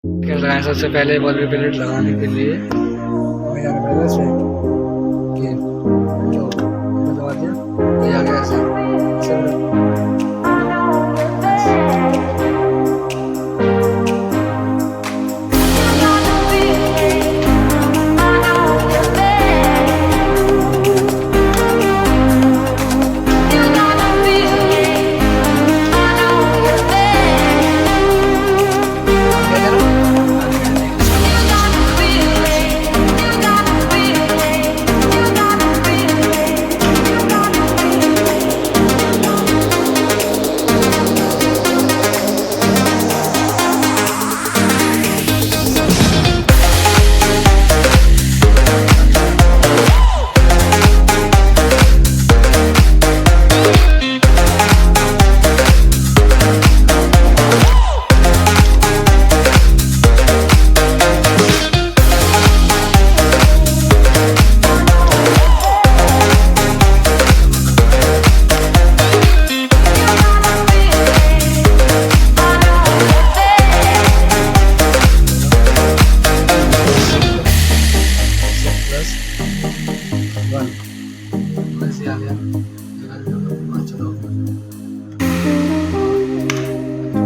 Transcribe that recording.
क्या लगाएं सबसे पहले बॉल पेलेट लगाने के लिए हमें जाना पड़ेगा इसमें ये तो ये दबा दिया ये आ गया ऐसे प्लस 1 वैसे आ गया चलो